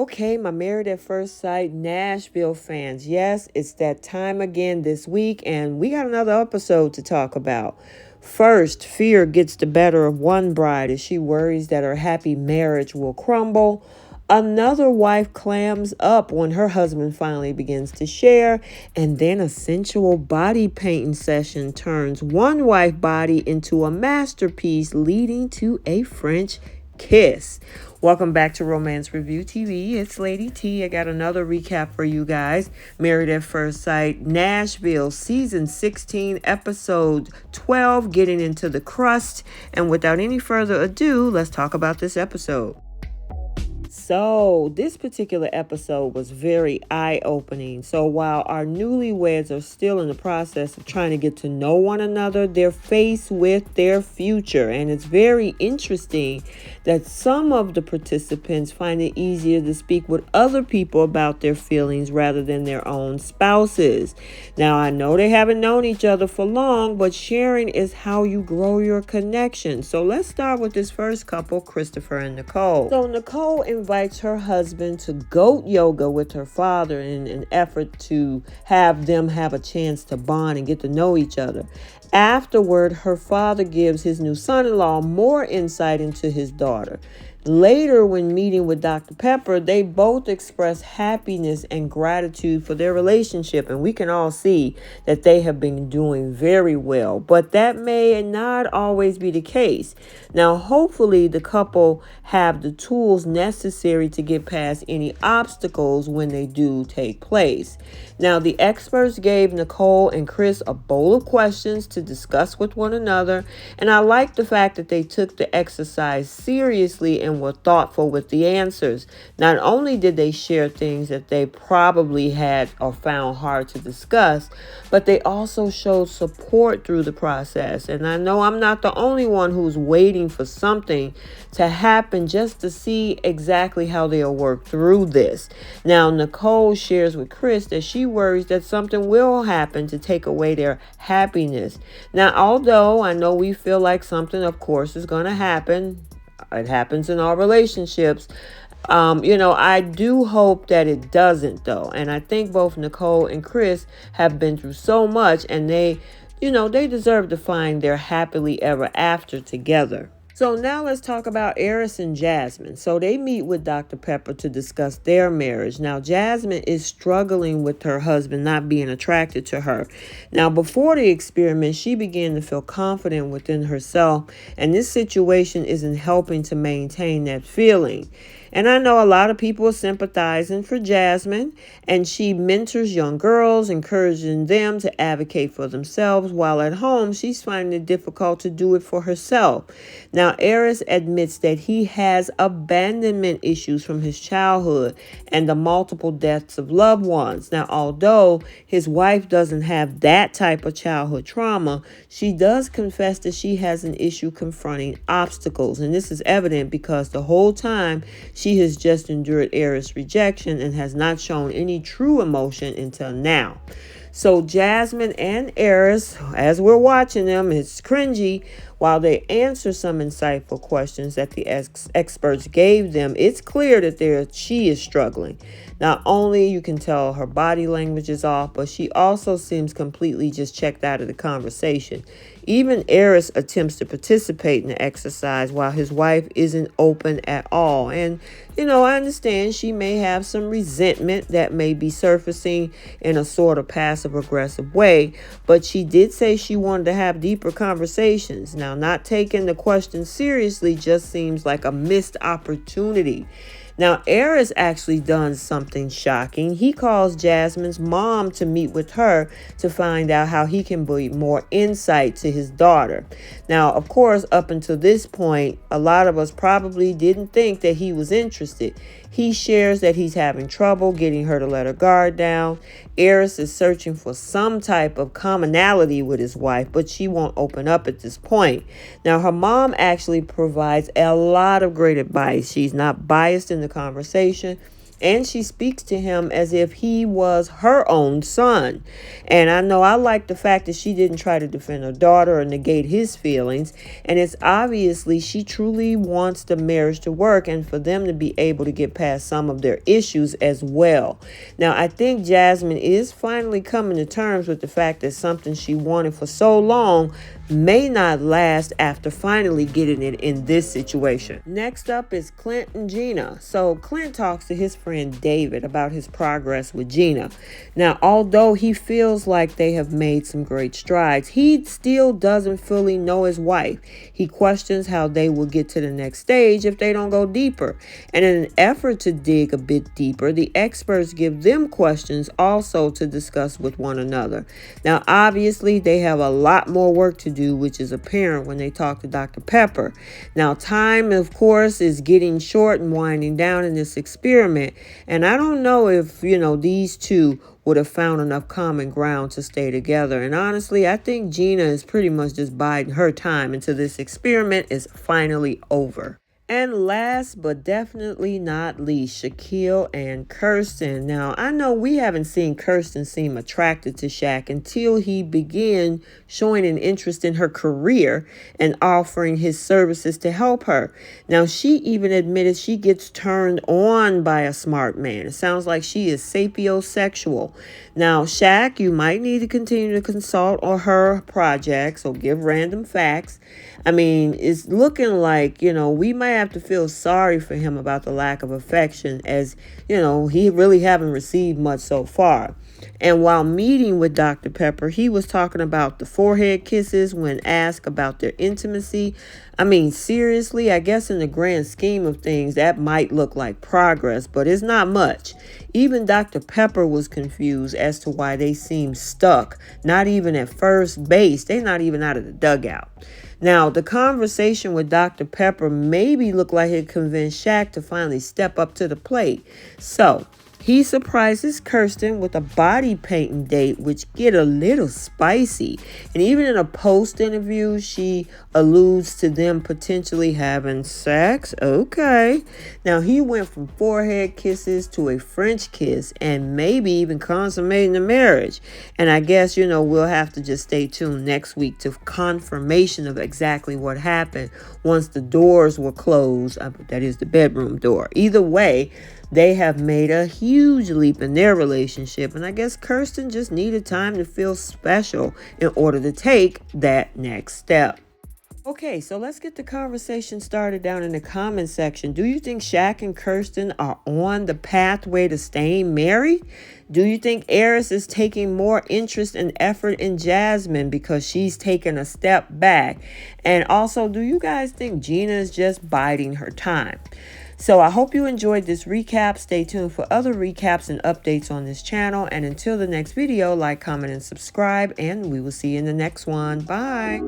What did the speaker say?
Okay, my Married at First Sight Nashville fans. Yes, it's that time again this week, and we got another episode to talk about. First, fear gets the better of one bride as she worries that her happy marriage will crumble. Another wife clams up when her husband finally begins to share, and then a sensual body painting session turns one wife body into a masterpiece, leading to a French kiss. Welcome back to Romance Review TV. It's Lady T. I got another recap for you guys. Married at First Sight, Nashville, Season 16, Episode 12, Getting into the Crust. And without any further ado, let's talk about this episode. So, this particular episode was very eye-opening. So, while our newlyweds are still in the process of trying to get to know one another, they're faced with their future. And it's very interesting that some of the participants find it easier to speak with other people about their feelings rather than their own spouses. Now, I know they haven't known each other for long, but sharing is how you grow your connection. So, let's start with this first couple, Christopher and Nicole. So, Nicole invites her husband to goat yoga with her father in an effort to have them have a chance to bond and get to know each other. Afterward, her father gives his new son-in-law more insight into his daughter. Later, when meeting with Dr. Pepper, they both express happiness and gratitude for their relationship, and we can all see that they have been doing very well. But that may not always be the case. Now, hopefully, the couple have the tools necessary to get past any obstacles when they do take place. Now, the experts gave Nicole and Chris a bowl of questions to discuss with one another, and I like the fact that they took the exercise seriously and were thoughtful with the answers. Not only did they share things that they probably had or found hard to discuss, but they also showed support through the process. And I know I'm not the only one who's waiting for something to happen just to see exactly how they'll work through this. Now, Nicole shares with Chris that she worries that something will happen to take away their happiness. Now, although I know we feel like something, of course, is going to happen, it happens in our relationships. I do hope that it doesn't, though. And I think both Nicole and Chris have been through so much, and they deserve to find their happily ever after together. So now let's talk about Eris and Jasmine. So they meet with Dr. Pepper to discuss their marriage. Now, Jasmine is struggling with her husband not being attracted to her. Now, before the experiment, she began to feel confident within herself, and this situation isn't helping to maintain that feeling. And I know a lot of people are sympathizing for Jasmine, and she mentors young girls, encouraging them to advocate for themselves, while at home, she's finding it difficult to do it for herself. Now, Eris admits that he has abandonment issues from his childhood and the multiple deaths of loved ones. Now, although his wife doesn't have that type of childhood trauma, she does confess that she has an issue confronting obstacles. And this is evident because the whole time she has just endured Eris' rejection and has not shown any true emotion until now. So Jasmine and Eris, as we're watching them, it's cringy. While they answer some insightful questions that the experts gave them, it's clear that she is struggling. Not only you can tell her body language is off, but she also seems completely just checked out of the conversation. Even Eris attempts to participate in the exercise while his wife isn't open at all. And, I understand she may have some resentment that may be surfacing in a sort of passive-aggressive way, but she did say she wanted to have deeper conversations. Now, not taking the question seriously just seems like a missed opportunity. Now, Eris actually done something shocking. He calls Jasmine's mom to meet with her to find out how he can bring more insight to his daughter. Now, of course, up until this point, a lot of us probably didn't think that he was interested. He shares that he's having trouble getting her to let her guard down. Eris is searching for some type of commonality with his wife, but she won't open up at this point. Now, her mom actually provides a lot of great advice. She's not biased in the conversation, And she speaks to him as if he was her own son. And I know I like the fact that she didn't try to defend her daughter or negate his feelings. And it's obviously she truly wants the marriage to work and for them to be able to get past some of their issues as well. Now, I think Jasmine is finally coming to terms with the fact that something she wanted for so long may not last after finally getting it in this situation. Next up is Clint and Gina. So Clint talks to his friend David about his progress with Gina. Now, although he feels like they have made some great strides, he still doesn't fully know his wife. He questions how they will get to the next stage if they don't go deeper. And in an effort to dig a bit deeper, the experts give them questions also to discuss with one another. Now, obviously, they have a lot more work to do, which is apparent when they talk to Dr. Pepper. Now, time, of course, is getting short and winding down in this experiment. And I don't know if, these two would have found enough common ground to stay together. And honestly, I think Gina is pretty much just biding her time until this experiment is finally over. And last but definitely not least, Shaquille and Kirsten. Now, I know we haven't seen Kirsten seem attracted to Shaq until he began showing an interest in her career and offering his services to help her. Now, she even admitted she gets turned on by a smart man. It sounds like she is sapiosexual. Now, Shaq, you might need to continue to consult on her projects or give random facts. I mean, it's looking like, we might have to feel sorry for him about the lack of affection as, he really haven't received much so far. And while meeting with Dr. Pepper, he was talking about the forehead kisses when asked about their intimacy. I mean, seriously, I guess in the grand scheme of things, that might look like progress, but it's not much. Even Dr. Pepper was confused as to why they seem stuck, not even at first base. They're not even out of the dugout. Now, the conversation with Dr. Pepper maybe looked like it convinced Shaq to finally step up to the plate. So, he surprises Kirsten with a body painting date, which get a little spicy. And even in a post interview, she alludes to them potentially having sex. Okay. Now, he went from forehead kisses to a French kiss and maybe even consummating the marriage. And I guess, we'll have to just stay tuned next week to confirmation of exactly what happened once the doors were closed. That is the bedroom door. Either way, they have made a huge leap in their relationship, and I guess Kirsten just needed time to feel special in order to take that next step. Okay, so let's get the conversation started down in the comment section. Do you think Shaq and Kirsten are on the pathway to staying married? Do you think Eris is taking more interest and effort in Jasmine because she's taken a step back? And also, do you guys think Gina is just biding her time? So I hope you enjoyed this recap. Stay tuned for other recaps and updates on this channel. And until the next video, like, comment, and subscribe. And we will see you in the next one. Bye.